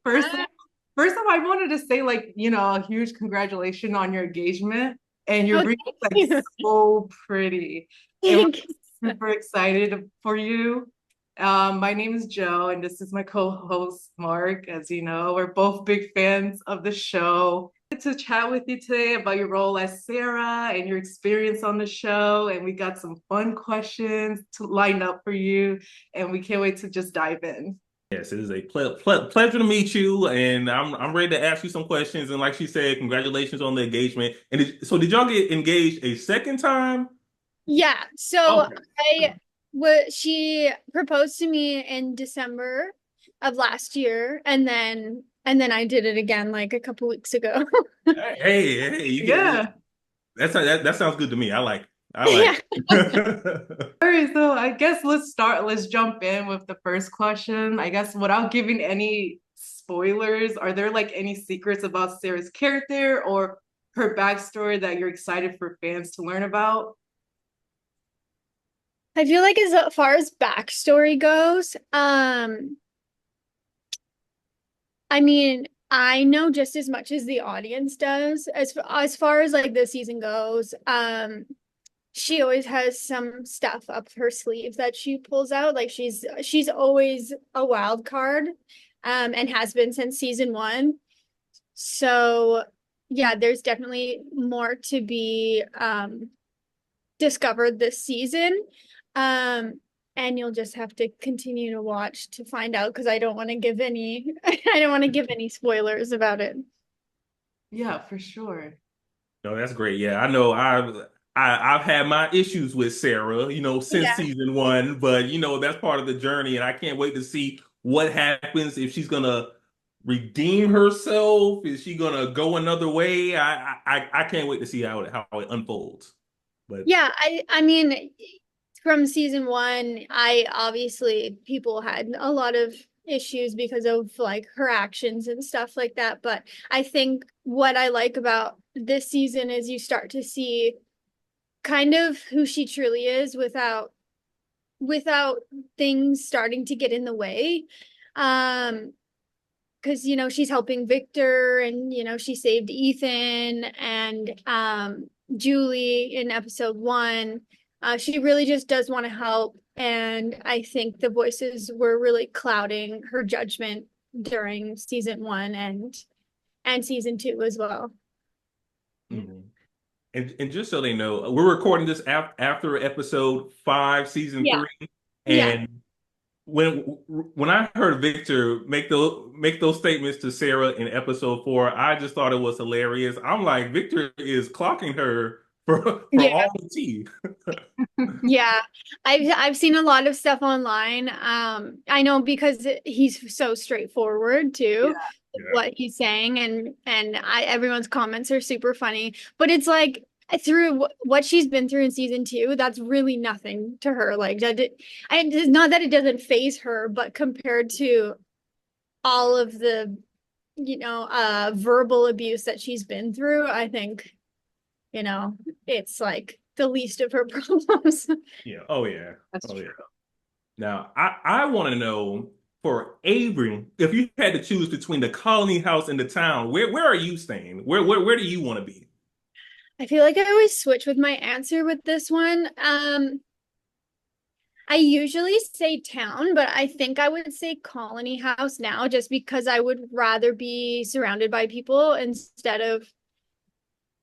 First, first off, I wanted to say, like, a huge congratulations on your engagement. And your Oh, ring is thank like you. so pretty. And Thank we're you. super excited for you. My name is Joe, and this is my co-host Marq. As you know, we're both big fans of the show. To chat with you today about your role as Sara and your experience on the show. And we got some fun questions to line up for you, and we can't wait to just dive in. Yes, it is a pleasure to meet you, and I'm ready to ask you some questions. And like she said, congratulations on the engagement. And so, did y'all get engaged a second time? Yeah, so Okay. I was she proposed to me in December of last year, and then I did it again like a couple weeks ago. Hey, you get Yeah. that sounds good to me. I like it. I Yeah. like it. All right, so I guess let's start. Let's jump in with the first question. I guess without giving any spoilers, are there like any secrets about Sarah's character or her backstory that you're excited for fans to learn about? I feel like as far as backstory goes, I mean, I know just as much as the audience does as far as like the season goes. She always has some stuff up her sleeve that she pulls out. Like she's always a wild card, and has been since season one. So yeah, there's definitely more to be discovered this season. Um, and you'll just have to continue to watch to find out because I don't want to give any I don't want to give any spoilers about it. Yeah, for sure. No, that's great. Yeah, I know. I've had my issues with Sarah, since Yeah. season one, but that's part of the journey, and I can't wait to see what happens if she's gonna redeem herself. Is she gonna go another way? I can't wait to see how it unfolds. But Yeah, I mean from season one, I obviously people had a lot of issues because of like her actions and stuff like that. But I think what I like about this season is you start to see kind of who she truly is without things starting to get in the way. Because she's helping Victor, and she saved Ethan and Julie in episode one. She really just does want to help, and I think the voices were really clouding her judgment during season one and season two as well. mhm. And just so they know, we're recording this after episode five, season Yeah, three, yeah. and when when I heard Victor make those statements to Sarah in episode four, I just thought it was hilarious. I'm like, Victor is clocking her for Yeah. all the tea. Yeah, I've seen a lot of stuff online. I know because he's so straightforward too, Yeah. Yeah. what he's saying, and everyone's comments are super funny. But it's like through what she's been through in season two, that's really nothing to her. Like it's not that it doesn't phase her, but compared to all of the verbal abuse that she's been through, I think you know it's like the least of her problems. Yeah. Oh yeah. That's Oh yeah. true. Now I want to know for Avery, if you had to choose between the colony house and the town, where are you staying? Where do you want to be? I feel like I always switch with my answer with this one. I usually say town, but I think I would say colony house now just because I would rather be surrounded by people instead of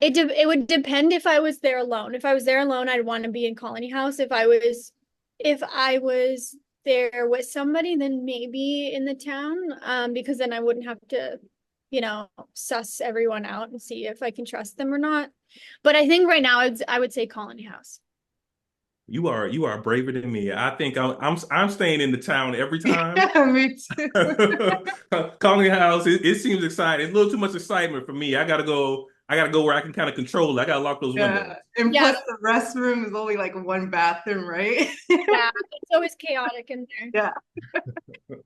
it would depend if I was there alone. If I was there alone, I'd want to be in colony house. If I was there with somebody, then maybe in the town, because then I wouldn't have to, suss everyone out and see if I can trust them or not. But I think right now I would say colony house. You are braver than me. I think I'm staying in the town every time. Yeah, me too. Colony house, it seems exciting. It's a little too much excitement for me. I gotta go. I gotta go where I can kind of control it. I gotta lock those windows. Yeah. And Yeah, plus the restroom is only like one bathroom, right? yeah. It's always chaotic in there. Yeah.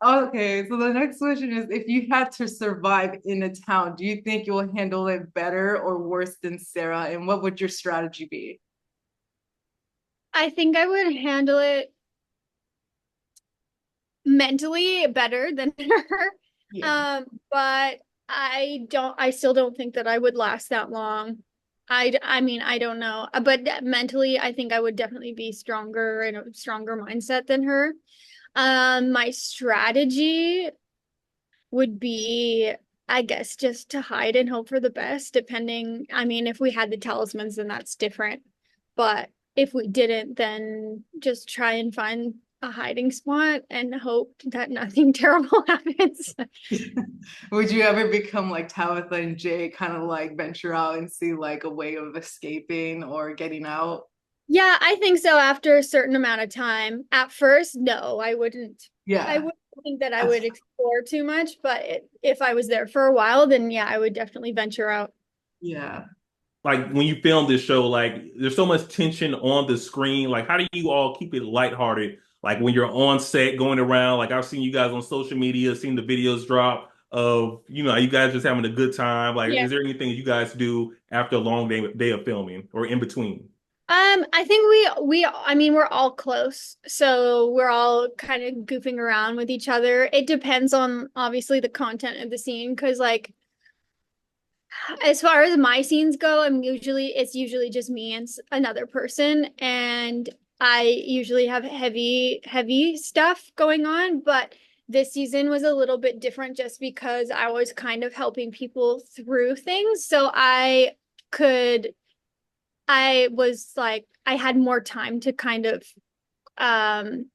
Okay, so the next question is if you had to survive in a town, do you think you'll handle it better or worse than Sarah? And what would your strategy be? I think I would handle it mentally better than her. Yeah. But I still don't think that I would last that long. I mean, I don't know, but mentally, I think I would definitely be stronger in a stronger mindset than her. My strategy would be, I guess, just to hide and hope for the best, depending. I mean, if we had the talismans, then that's different. But if we didn't, then just try and find a hiding spot and hope that nothing terrible happens. Would you ever become like Tabitha and Jay, kind of like venture out and see like a way of escaping or getting out? Yeah, I think so after a certain amount of time. At first, no, I wouldn't. I Yeah. wouldn't think that I That's would explore too much, but if I was there for a while, then yeah, I would definitely venture out. yeah. Like when you film this show, like there's so much tension on the screen. Like, how do you all keep it lighthearted? Like when you're on set going around, like I've seen you guys on social media, seen the videos drop of, you guys just having a good time. Like, Yeah. is there anything you guys do after a long day of filming or in between? I think I mean we're all close. So we're all kind of goofing around with each other. It depends on obviously the content of the scene because like as far as my scenes go, it's usually just me and another person, and I usually have heavy stuff going on, but this season was a little bit different just because I was kind of helping people through things. So could I was like I had more time to kind of um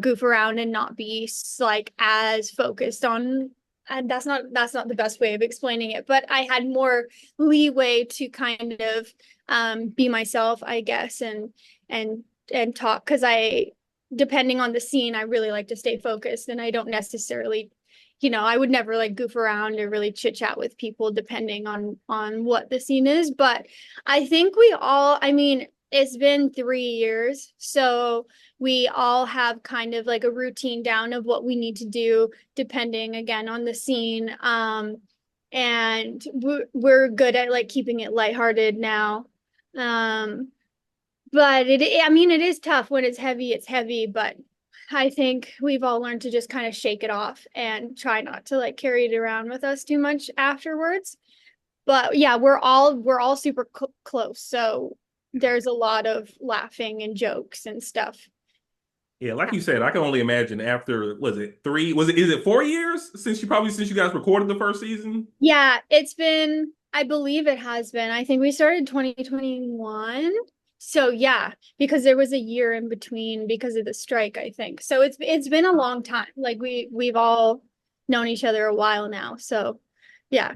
goof around and not be like as focused on, and that's not the best way of explaining it, but I had more leeway to kind of be myself, I guess, and and talk because I depending on the scene I really like to stay focused, and I don't necessarily I would never like goof around or really chit chat with people depending on what the scene is. But I think I mean, it's been 3 years, so we all have kind of like a routine down of what we need to do depending again on the scene. And we're good at like keeping it lighthearted now. Um, but I mean, it is tough when it's heavy, but I think we've all learned to just kind of shake it off and try not to like carry it around with us too much afterwards. But yeah, we're all super close. So there's a lot of laughing and jokes and stuff. Yeah, like you said, I can only imagine after, was it three? Is it 4 years since you guys recorded the first season? Yeah, it's been, I believe it has been. I think we started 2021. So yeah, because there was a year in between because of the strike, I think. So it's been a long time. Like we've all known each other a while now. So yeah.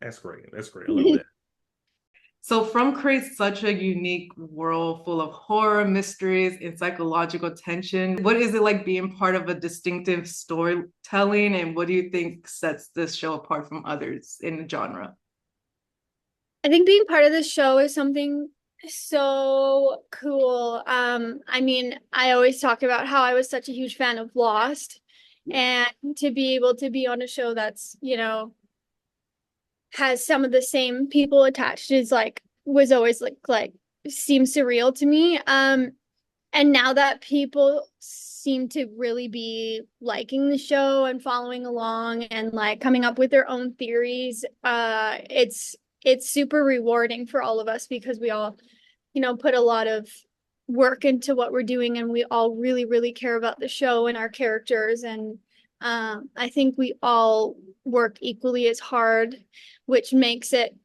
That's great. That's great. I love that. So From creates such a unique world full of horror, mysteries, and psychological tension. What is it like being part of a distinctive storytelling, and what do you think sets this show apart from others in the genre? I think being part of this show is something so cool. I mean, I always talk about how I was such a huge fan of Lost, and to be able to be on a show that's, has some of the same people attached is like was always like seems surreal to me. And now that people seem to really be liking the show and following along and like coming up with their own theories, it's super rewarding for all of us because we all, put a lot of work into what we're doing, and we all really, really care about the show and our characters. And I think we all work equally as hard, which makes it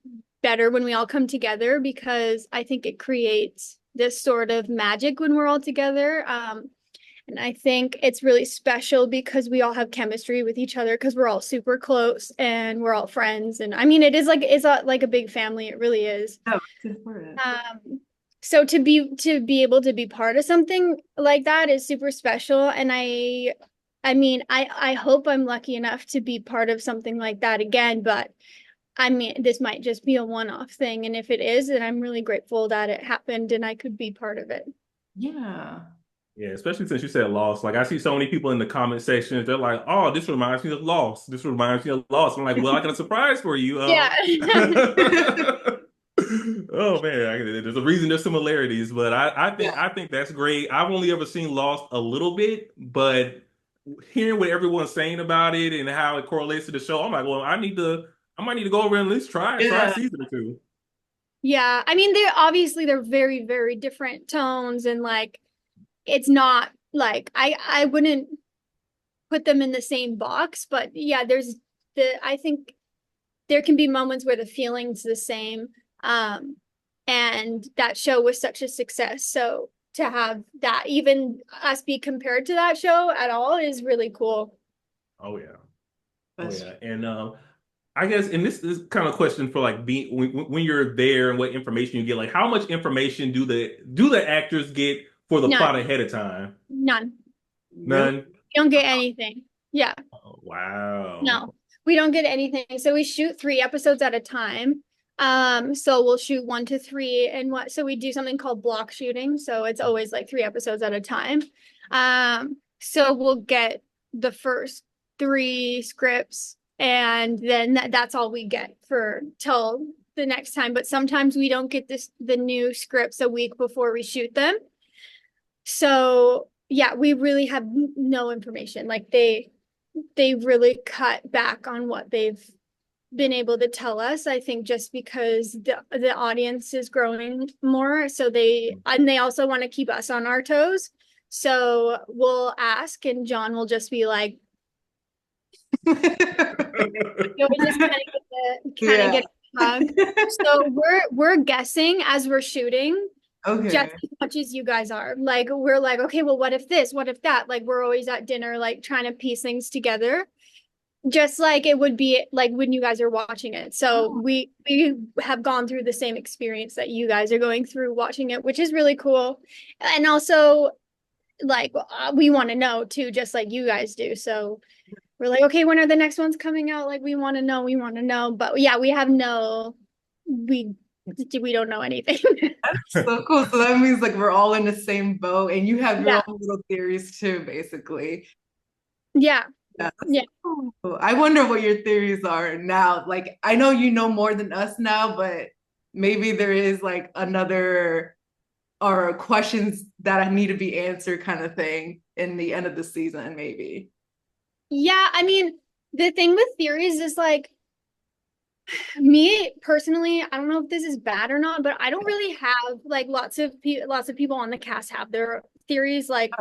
better when we all come together because I think it creates this sort of magic when we're all together. And I think it's really special because we all have chemistry with each other because we're all super close and we're all friends. And I mean, like a big family. It really is. Yeah, it's important. So to be able to be part of something like that is super special. And I mean, I hope I'm lucky enough to be part of something like that again, but I mean, this might just be a one-off thing. And if it is, then I'm really grateful that it happened and I could be part of it. Yeah. Yeah, especially since you said Lost. Like I see so many people in the comment sections, they're like, "Oh, this reminds me of Lost. This reminds me of Lost." I'm like, "Well, I got a surprise for you." Yeah. Oh man, there's a reason there's similarities, but I think Yeah. I think that's great. I've only ever seen Lost a little bit, but hearing what everyone's saying about it and how it correlates to the show, I'm like, well, I might need to go over and at least try a Yeah. season or two. Yeah, I mean they're very, very different tones, and like it's not like I wouldn't put them in the same box, but yeah, I think there can be moments where the feeling's the same. And that show was such a success. So to have that, even us be compared to that show at all, is really cool. Oh yeah. Oh That's yeah. And I guess, and this is kind of a question for like being when you're there and what information you get. Like, how much information do the actors get for the plot None, ahead of time? none. really. None. We don't get anything. Yeah, Oh, wow. no, we don't get anything. So we shoot 3 episodes at a time. So we'll shoot 1 to 3 and so we do something called block shooting. So it's always like 3 episodes at a time. So we'll get the first 3 scripts, and then that's all we get for till the next time. But sometimes we don't get the new scripts a week before we shoot them. So yeah, we really have no information. Like they really cut back on what they've been able to tell us. I think just because the audience is growing more, so they also want to keep us on our toes. So we'll ask, and John will just be like, you know, we just Yeah. get a hug. So we're guessing as we're shooting just Okay. as much as you guys are. Like we're like, okay, well, what if this? What if that? Like we're always at dinner, like trying to piece things together, just like it would be like when you guys are watching it. So Oh. we have gone through the same experience that you guys are going through watching it, which is really cool. And also, like we want to know too, just like you guys do. So we're like, okay, when are the next ones coming out? Like we want to know, we want to know. But yeah, we we don't know anything. So cool. So that means like we're all in the same boat and you have your Yeah, own little theories too, basically. yeah, Yeah, that's yeah. so cool. I wonder what your theories are now. Like I know you know more than us now, but maybe there is like another or questions that need to be answered kind of thing in the end of the season, maybe. Yeah, I mean, the thing with theories is like me personally, I don't know if this is bad or not, but I don't really have like lots of people on the cast have their theories. Like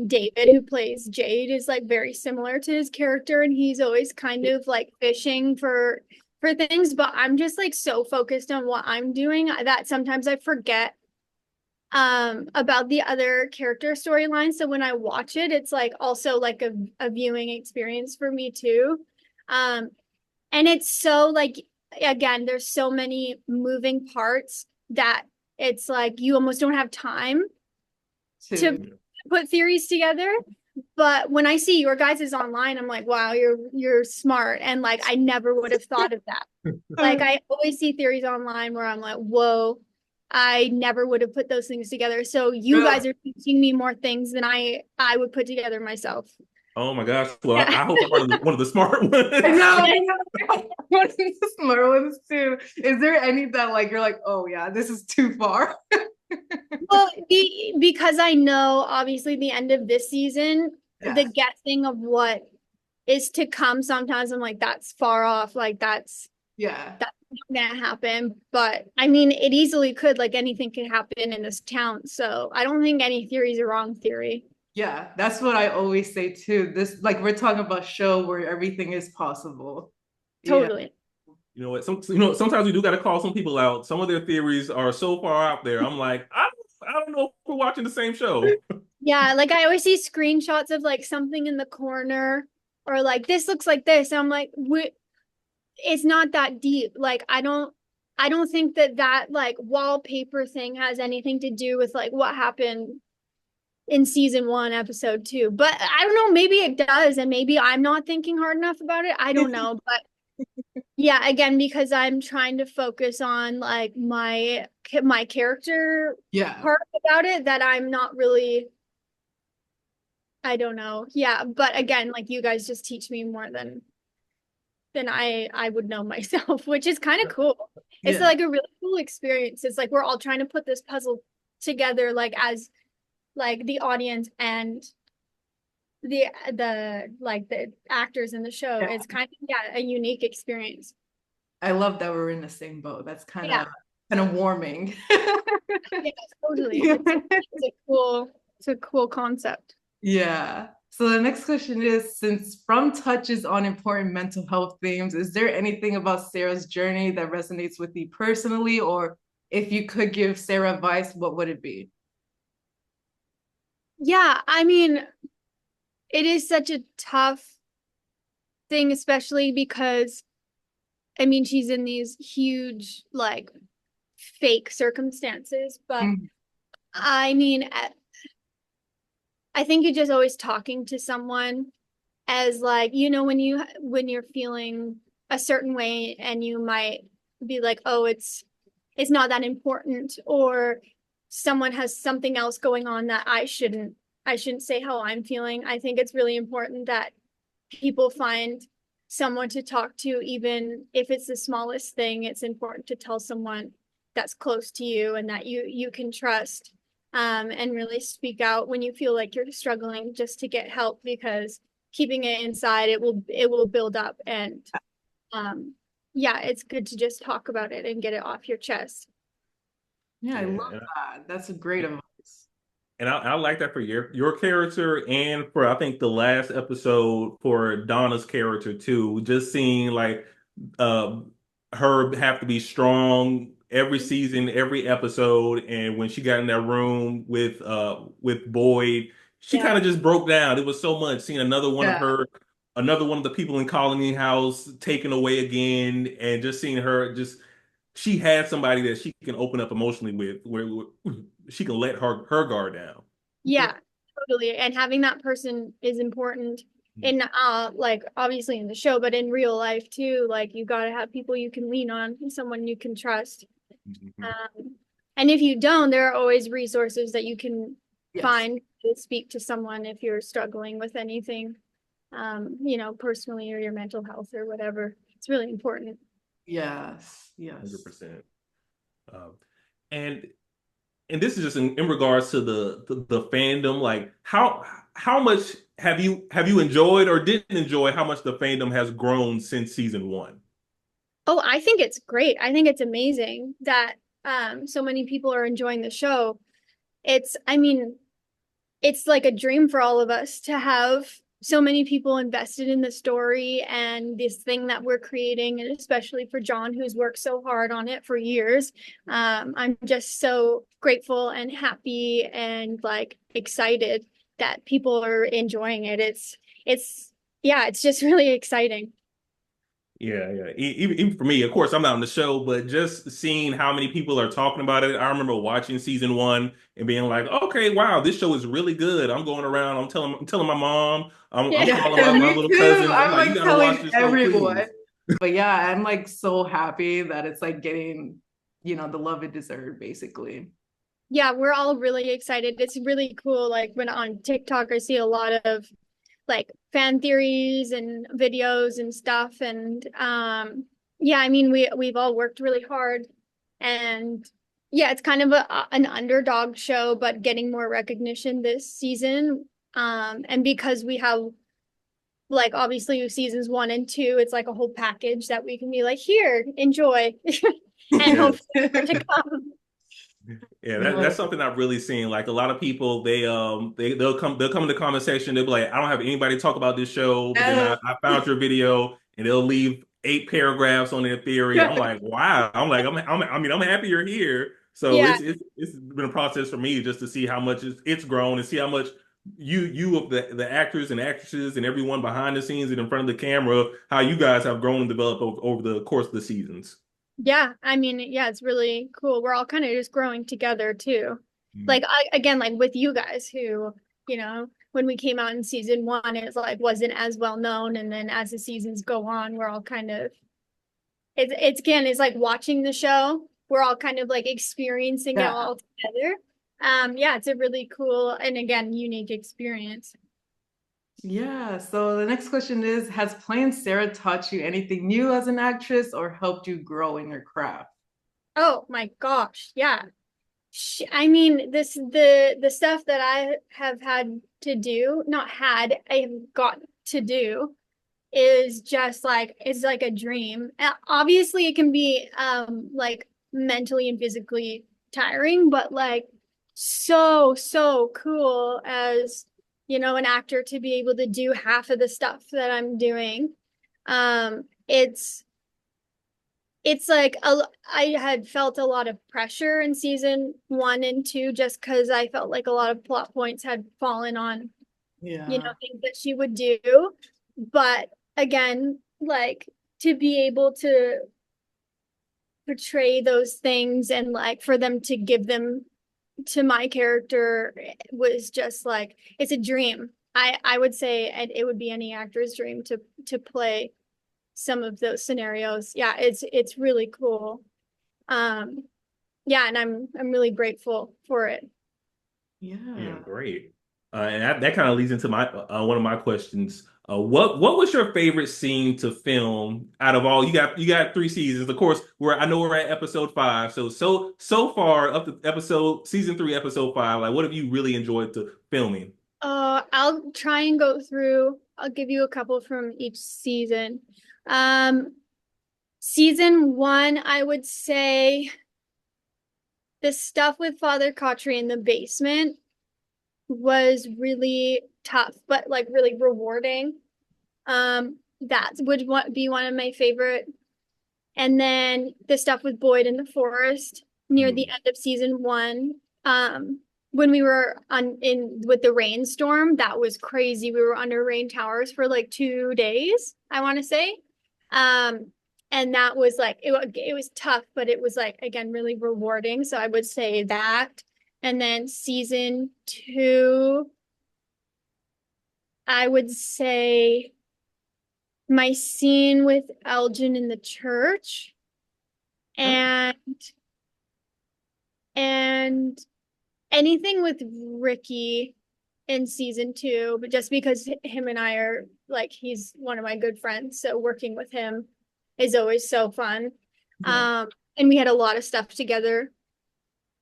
David, who plays Jade, is like very similar to his character, and he's always kind of like fishing for things. But I'm just like so focused on what I'm doing that sometimes I forget about the other character storyline. So when I watch it, it's like also like a viewing experience for me too. Um, and it's so like, again, there's so many moving parts that it's like you almost don't have time to Too. put theories together. But when I see your guys' is online, I'm like, wow, you're smart. And like I never would have thought of that. Like I always see theories online where I'm like, whoa, I never would have put those things together. So you Really? guys are teaching me more things than I would put together myself. Oh my gosh. Well, Yeah. I hope I'm one of the smart ones. I know. I know. One of the smart ones too. Is there any that like you're like, oh yeah, this is too far? Well, because I know obviously the end of this season, the Yeah. guessing of what is to come, sometimes I'm like, that's far off. Like Yeah. that's not gonna happen. But I mean, it easily could, like anything could happen in this town. So I don't think any theory is a wrong theory. Yeah. That's what I always say too. This like we're talking about show where everything is possible. Yeah. Totally. You know what? Sometimes we do got to call some people out. Some of their theories are so far out there. I'm like, I don't know if we're watching the same show. Yeah, like I always see screenshots of like something in the corner, or like this looks like this. And I'm like, it's not that deep. Like I don't think that like wallpaper thing has anything to do with like what happened in season 1, episode 2. But I don't know, maybe it does, and maybe I'm not thinking hard enough about it. I don't know. But yeah, again, because I'm trying to focus on like my character Yeah. part about it, that I'm not really, I don't know. Yeah, but again, like you guys just teach me more than I would know myself, which is kind of cool. It's Yeah. like a really cool experience. It's like we're all trying to put this puzzle together, like as like the audience and the actors in the show. Yeah. It's kind of, yeah, a unique experience. I love that we're in the same boat. That's Yeah, kind of warming. yeah, totally. It's a cool concept. Yeah. So the next question is, since From touches on important mental health themes, is there anything about Sarah's journey that resonates with you personally? Or if you could give Sarah advice, what would it be? Yeah, I mean, it is such a tough thing, especially because I mean, she's in these huge, like, fake circumstances, but Mm, I mean, I think you're just always talking to someone as like, when you're feeling a certain way and you might be like, oh, it's not that important, or someone has something else going on that I shouldn't say how I'm feeling. I think it's really important that people find someone to talk to, even if it's the smallest thing. It's important to tell someone that's close to you and that you can trust, and really speak out when you feel like you're struggling, just to get help, because keeping it inside, it will build up. And yeah, it's good to just talk about it and get it off your chest. yeah, I love Yeah. that. That's a great advice. And I like that for your character, and for I think the last episode for Donna's character too. Just seeing like uh, her have to be strong every season, every episode, and when she got in that room with Boyd, she kind Yeah. of just broke down. It was so much seeing Yeah. another one of the people in Colony House taken away again, and just seeing her just she had somebody that she can open up emotionally with, where she can let her guard down. Yeah, totally. And having that person is important in, like, obviously in the show, but in real life too. Like, you got to have people you can lean on, someone you can trust. Mhm. Um, and if you don't, there are always resources that you can Yes. find to speak to someone if you're struggling with anything, personally, or your mental health or whatever. It's really important. Yes. Yes. 100%. Um, and and this is just in regards to the fandom. Like how much have you enjoyed or didn't enjoy how much the fandom has grown since season one? Oh, I think it's great. I think it's amazing that so many people are enjoying the show. I mean, it's like a dream for all of us to have so many people invested in the story and this thing that we're creating, and especially for John, who's worked so hard on it for years. I'm just so grateful and happy and, like, excited that people are enjoying it. It's yeah, it's just really exciting. Yeah, yeah. Even for me, of course, I'm not on the show, but just seeing how many people are talking about it. I remember watching season one and being like, "Okay, wow, this show is really good." I'm going around, I'm telling my mom, I'm Yeah. calling Yeah, my me little too. cousins. I'm I'm like, "You like got to watch telling this show, everyone. please." But yeah, I'm like so happy that it's like getting, the love it deserved, basically. Yeah, we're all really excited. It's really cool. Like, when on TikTok, I see a lot of, like, fan theories and videos and stuff. And yeah, I mean, we've all worked really hard, and yeah, it's kind of an underdog show, but getting more recognition this season. And because we have, like, obviously seasons 1 and 2, it's like a whole package that we can be like, here, enjoy. And Yes. hopefully more to come. Yeah, that's No, something I've really seen. Like a lot of people, they'll come in the comment section. They'll be like, I don't have anybody to talk about this show, but then I, yes. I found your video, and they'll leave 8 paragraphs on their theory. I'm like, wow. I'm happy you're here. So Yeah, it's been a process for me just to see how much it's grown and see how much you of the actors and actresses and everyone behind the scenes and in front of the camera, how you guys have grown and developed over the course of the seasons. yeah, I mean, yeah, it's really cool. We're all kind of just growing together too. Like, again, like with you guys, who, when we came out in season 1, it's like wasn't as well known, and then as the seasons go on, we're all kind of, it's like watching the show. We're all kind of like experiencing it Yeah. all together. Yeah, it's a really cool and, again, unique experience. Yeah. So the next question is, has playing Sarah taught you anything new as an actress or helped you grow in your craft? Oh my gosh, yeah. I mean, the stuff that I have had to do, not had, I have got to do is just like it's like a dream. Obviously it can be like mentally and physically tiring, but like so cool as an actor to be able to do half of the stuff that I'm doing. It's like I had felt a lot of pressure in season 1 and 2 just because I felt like a lot of plot points had fallen on Yeah. things that she would do. But again, like to be able to portray those things and like for them to give them to my character was just like it's a dream. I would say and it would be any actor's dream to play some of those scenarios. Yeah, it's really cool. Um yeah, and I'm really grateful for it. Yeah, Yeah. great. And that kind of leads into my one of my questions. What was your favorite scene to film out of all? You got 3 seasons. Of course, I know we're at episode 5. So far up to episode season 3, episode 5. Like, what have you really enjoyed to filming? I'll try and go through. I'll give you a couple from each season. Um, Season 1, I would say the stuff with Father Kotri in the basement was really tough, but like really rewarding. That would be one of my favorite. And then the stuff with Boyd in the forest near the Hmm. end of season 1. When we were on in with the rainstorm, that was crazy. We were under rain towers for like 2 days, I want to say. Um, and that was like it was tough, but it was like again really rewarding. So I would say that. And then season 2, I would say my scene with Elgin in the church Oh, and and anything with Ricky in season 2, but just because him and I are like he's one of my good friends, so working with him is always so fun. yeah. Um, and we had a lot of stuff together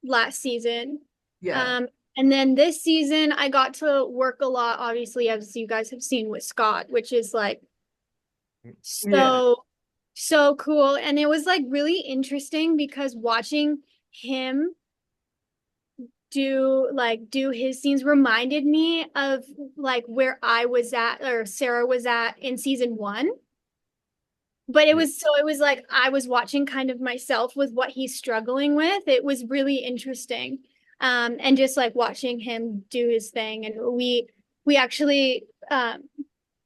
last season. Yeah. Um, and then this season I got to work a lot, obviously, as you guys have seen with Scott, which is like Yeah. so cool. And it was like really interesting because watching him do his scenes reminded me of like where I was at or Sara was at in season 1. But it was like I was watching kind of myself with what he's struggling with. It was really interesting. And just like watching him do his thing. And we actually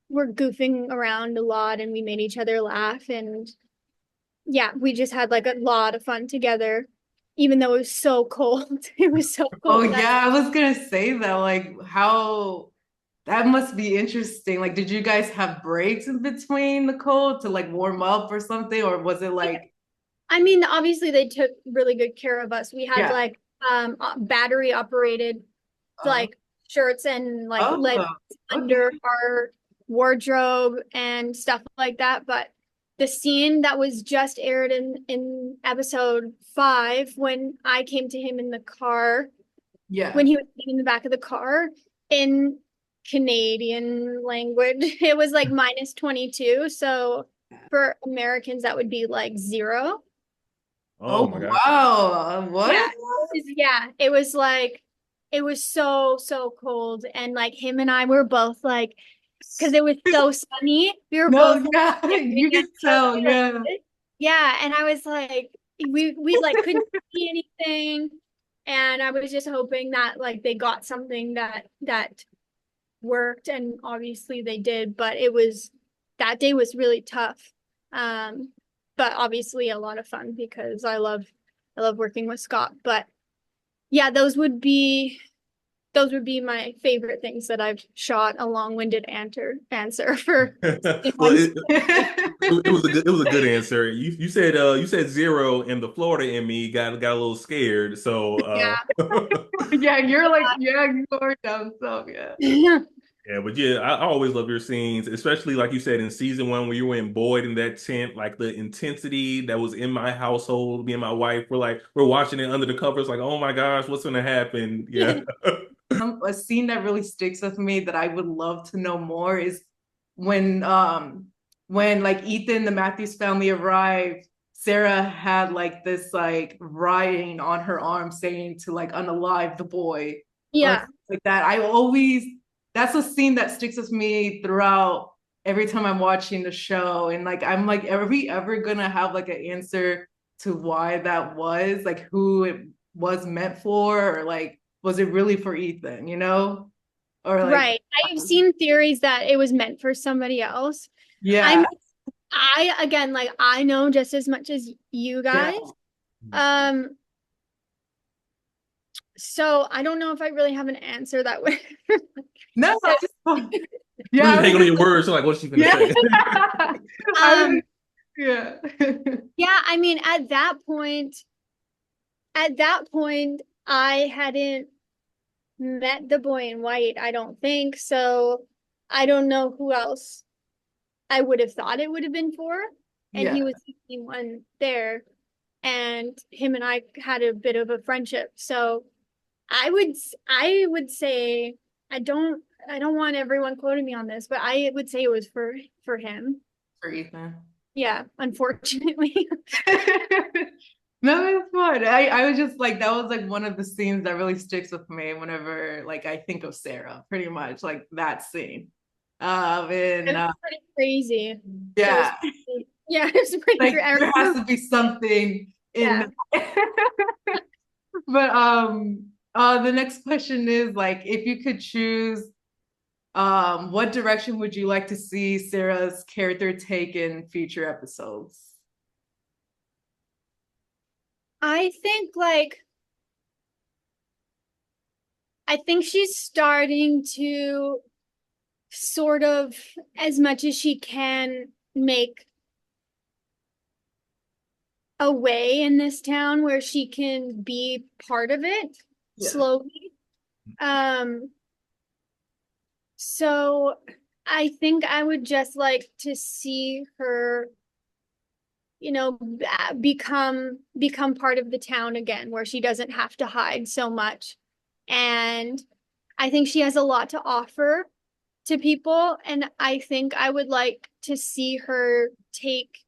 were goofing around a lot and we made each other laugh. And yeah, we just had like a lot of fun together, even though it was so cold. It was so Oh cold. yeah, I was gonna say that, like how that must be interesting. Like, did you guys have breaks in between the cold to like warm up or something? Or was it like, I mean, obviously they took really good care of us. We had yeah. like battery operated Oh, like shirts and like lead oh, okay. under our wardrobe and stuff like that. But the scene that was just aired in episode 5 when I came to him in the car Yeah. when he was sitting in the back of the car in Canadian language, it was like minus 22. So for Americans, that would be like 0. Oh Oh my God. wow. Yeah. What? Yeah. It was like, it was so cold. And like him and I were both like, because it was so sunny, we were both No, yeah, staring you at can each tell, other. yeah. Yeah. And I was like, we like couldn't see anything. And I was just hoping that like they got something that worked, and obviously they did, but it was that day was really tough. But obviously a lot of fun because I love working with Scott. But yeah, those would be my favorite things that I've shot. A long-winded answer for Well, one. it was a good answer. You said 0, and the Florida in me got a little scared. So Yeah. Yeah, you're like, yeah, you are down so yeah. Yeah, but yeah, I always love your scenes, especially like you said in season one when you were in Boyd in that tent, like the intensity that was in my household. Me and my wife were like, we're watching it under the covers, like, oh my gosh, what's gonna happen? Yeah. A scene that really sticks with me that I would love to know more is when like Ethan, the Matthews family arrived, Sara had like this like writing on her arm saying to like unalive the boy or Yeah, something like that. I always that's a scene that sticks with me throughout every time I'm watching the show. And like I'm like, are we ever gonna have like an answer to why that was, like who it was meant for, or like was it really for Ethan, you know? Or like, right. I've seen theories that it was meant for somebody else. yeah, I'm I again like I know just as much as you yeah. guys. Um, so I don't know if I really have an answer that would No, I just, We're yeah, just I was hanging on just, your words. So like, what's she gonna yeah. say? I was, um yeah. yeah, I mean at that point I hadn't met the boy in white, I don't think. So I don't know who else I would have thought it would have been for. And Yeah, he was the only one there. And him and I had a bit of a friendship. So I would say I don't want everyone quoting me on this, but I would say it was for him. for Ethan. Yeah, unfortunately. No, it's fun. I was just like, that was like one of the scenes that really sticks with me whenever like I think of Sara, pretty much like that scene. It And was pretty crazy. It was yeah, pretty, yeah, it was pretty like great. I there has remember, to be something yeah. in but the next question is like, if you could choose, what direction would you like to see Sara's character take in future episodes? I think like I think she's starting to sort of, as much as she can, make a way in this town where she can be part of it Yeah, slowly. Um, so I think I would just like to see her, become part of the town again, where she doesn't have to hide so much. And I think she has a lot to offer to people, and I think I would like to see her take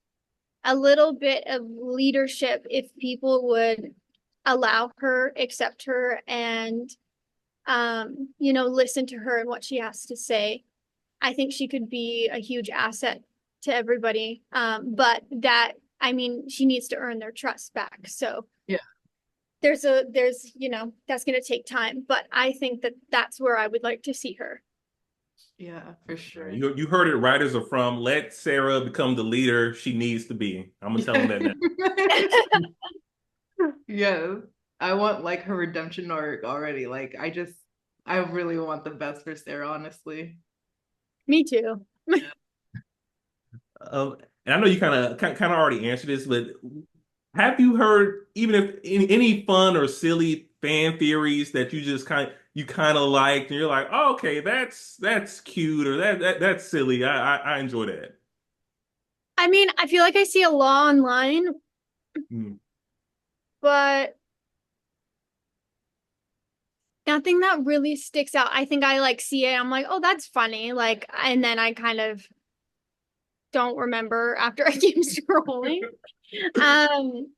a little bit of leadership if people would allow her, accept her, and listen to her and what she has to say. I think she could be a huge asset to everybody. But that, I mean, she needs to earn their trust back. So yeah, that's going to take time, but I think that that's where I would like to see her. yeah, for sure. You heard it. Writers are from. Let Sara become the leader she needs to be. I'm gonna tell them that now. Yes, I want like her redemption arc already. Like I really want the best for Sara, honestly. Me too. And I know you kind of already answered this, but have you heard even if any fun or silly fan theories that you kind of liked and you're like, oh, okay, that's cute or that's silly. I enjoy that. I mean, I feel like I see a lot online, Mm. but nothing that really sticks out. I think I like see it. I'm like, oh, that's funny. Like, and then I kind of don't remember after I keep scrolling. Um,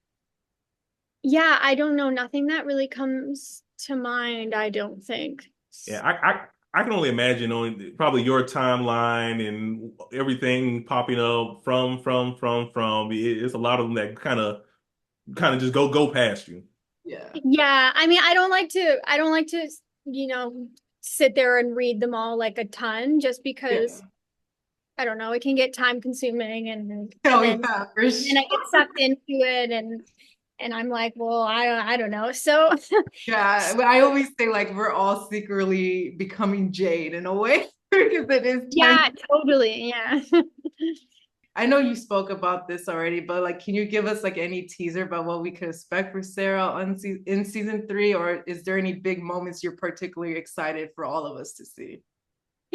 yeah, I don't know. Nothing that really comes to mind, I don't think. Yeah, I can only imagine on probably your timeline and everything popping up from. It's a lot of them that kind of just go past you. Yeah, Yeah, I mean, I don't like to, you know, sit there and read them all like a ton just yeah. because I don't know, it can get time consuming and Oh then yeah, for and I sure. get sucked into it and I'm like, well, I don't know. So Yeah, but I always say like we're all secretly becoming Jade in a way because it is time. yeah, totally. Yeah. I know you spoke about this already, but like, can you give us like any teaser about what we could expect for Sara in season 3, or is there any big moments you're particularly excited for all of us to see?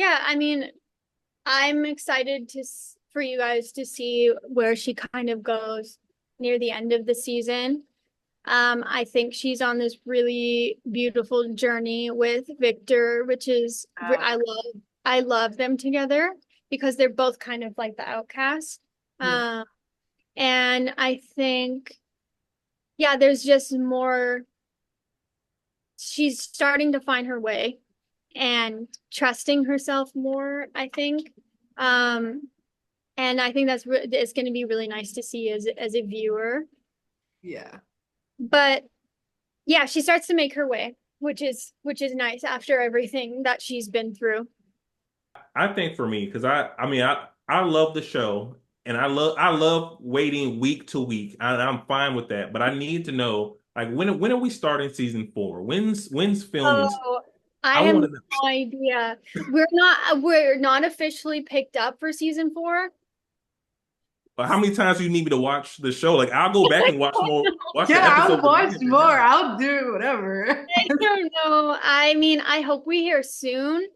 Yeah, I mean, I'm excited for you guys to see where she kind of goes near the end of the season. I think she's on this really beautiful journey with Victor, which is I love them together because they're both kind of like the outcasts. Yeah. And I think, yeah, there's just more. She's starting to find her way and trusting herself more, I think. Um, and I think it's going to be really nice to see as a viewer. Yeah. But yeah, she starts to make her way, which is nice after everything that she's been through. I think for me, because I love the show and I love waiting week to week. I'm fine with that, but I need to know like when are we starting season 4? When's filming? Oh, I I have want no to know. idea. We're not officially picked up for season 4. How many times do you need me to watch the show? Like I'll go back and watch the Yeah, I'll episodes watch again right more. now. I'll do whatever. I don't know. I mean, I hope we hear soon.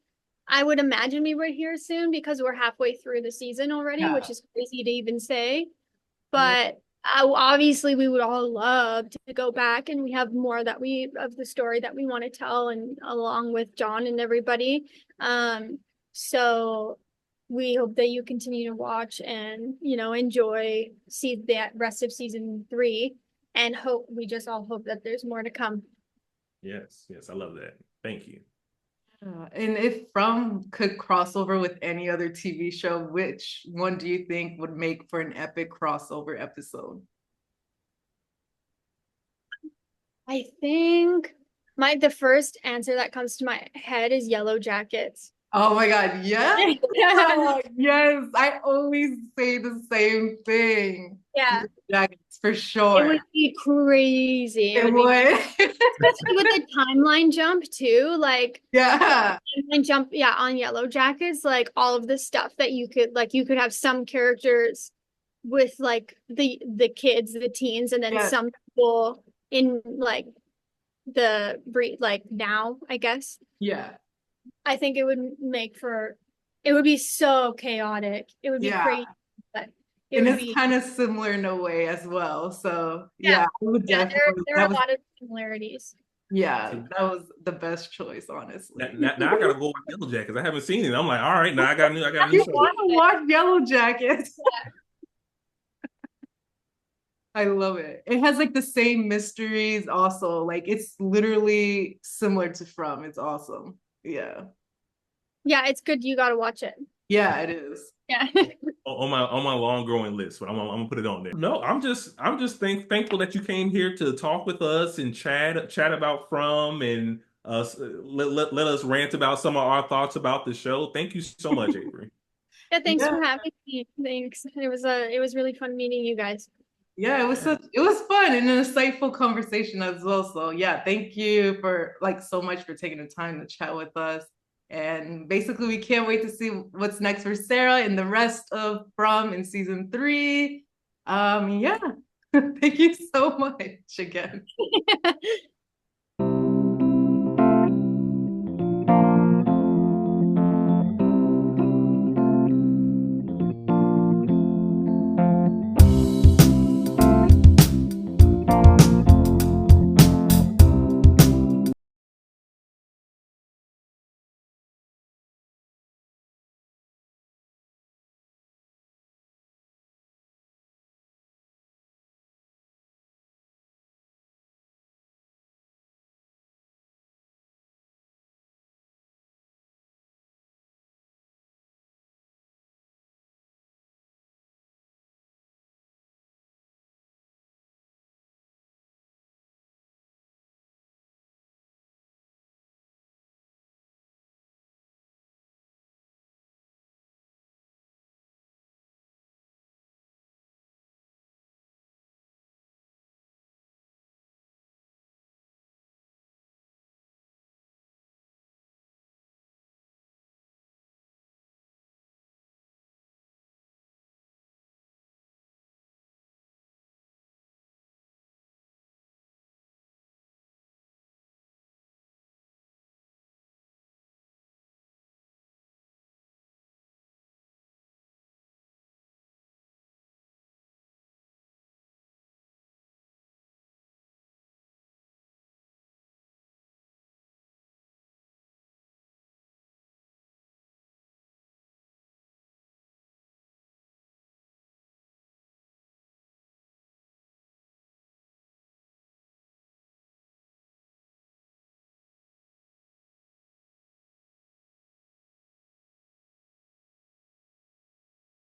I would imagine we would hear soon because we're halfway through the season already, which Yeah. is crazy to even say. Yeah. But obviously, we would all love to go back and we have more of the story that we want to tell, and along with John and everybody. So we hope that you continue to watch and enjoy see that rest of season 3, and we just all hope that there's more to come. Yes, yes, I love that. Thank you. And if From could cross over with any other TV show, which one do you think would make for an epic crossover episode? I think the first answer that comes to my head is Yellow Jackets. Oh my God, yes. Yeah. Oh, yes. I always say the same thing. Yeah. Jackets for It sure. would be crazy. It would. Especially with the timeline jump too. Like Yeah. timeline jump, yeah, on Yellow Jackets, like all of the stuff that you could have some characters with like the kids, the teens, and then Yeah. some people in like the breed like now, I guess. Yeah. I think it would be so chaotic. It would be Yeah. crazy, but it And would it's be, kind of similar in a way as well. So yeah, yeah, I would yeah, definitely there are a lot of similarities. yeah, So that was the best choice, honestly. now I gotta go with Yellow Jackets. I haven't seen it. I'm like, all right, now I got a new You show. want to watch Yellow Jackets? I love it. It has like the same mysteries also. Like it's literally similar to From. It's awesome. Yeah. Yeah, it's good. You got to watch it. Yeah, it is. Yeah. On my long growing list, but I'm gonna put it on there. No, I'm just thankful that you came here to talk with us and chat about From and let us rant about some of our thoughts about the show. Thank you so much, Avery. Yeah, thanks Yeah. for having me. Thanks. It was really fun meeting you guys. Yeah, it was fun and an insightful conversation as well. So yeah, thank you for like so much for taking the time to chat with us. And basically we can't wait to see what's next for Sara and the rest of From in season 3. Yeah. Thank you so much again.